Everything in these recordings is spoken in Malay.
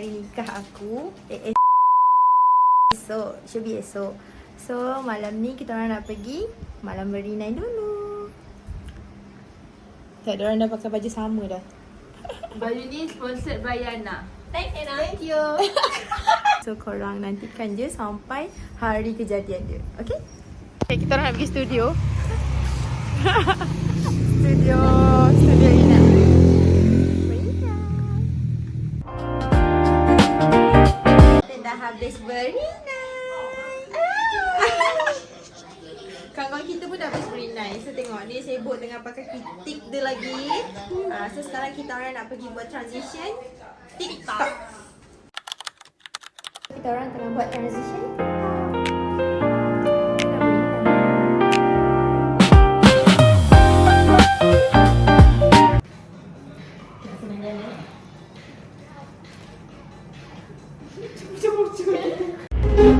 hari nikah aku. Esok, should be esok. So malam ni kita orang nak pergi malam berinai dulu. Tak, diorang dah pakai baju sama dah. Baju ni sponsored by Yana. Thank you. So korang nantikan je sampai hari kejadian dia. Okay? Okay, kita orang nak pergi studio. Studio Ina. Kita dah habis berinai. Kawan-kawan kita pun dah habis berinai. So tengok dia sibuk dengan pakai tik dia lagi. So sekarang kita orang nak pergi buat transition TikTok. Kita orang tengah buat transition.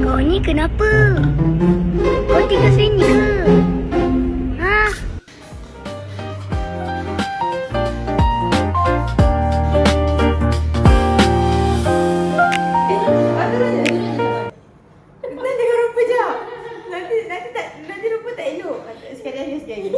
Kau ni kenapa? Kau tinggal sini ke? Ha? Nanti kau rupa je. Nanti rupa tak elok. Sekali.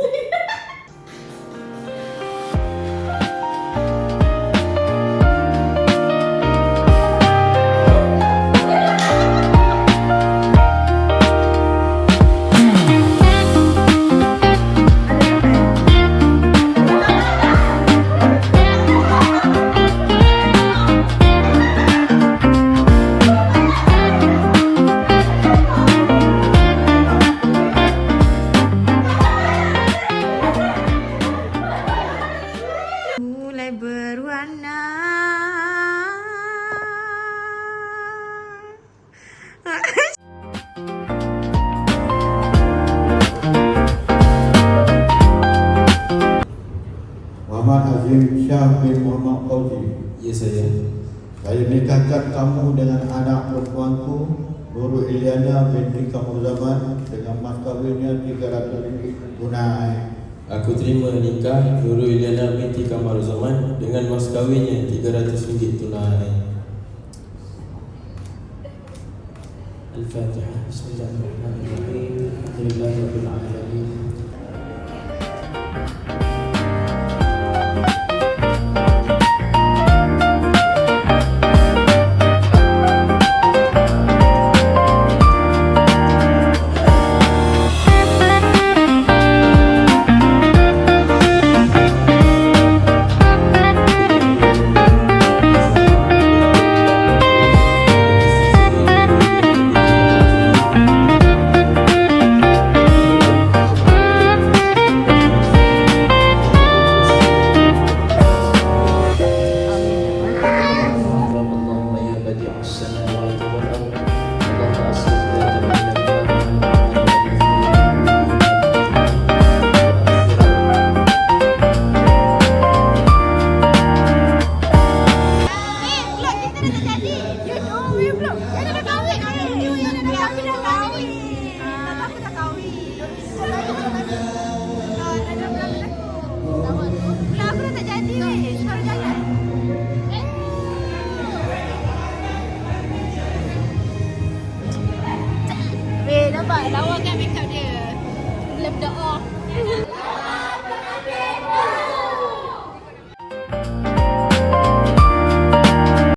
Mulai berwarna. Muhammad Azim Shah bin Muhammad Fauzi. Ya, saya. Saya nikahkan kamu dengan anak perempuanku Nurul Iliana binti Kamurzaman dengan mas kawinnya RM300 tunai. Aku terima nikah Nurul Iliana binti Kamurzaman dengan mas kahwinnya RM300 tunai. Al-Fatihah. Bismillahirrahmanirrahim. Alhamdulillahirabbil alamin. Nampak lawa kan makeup dia.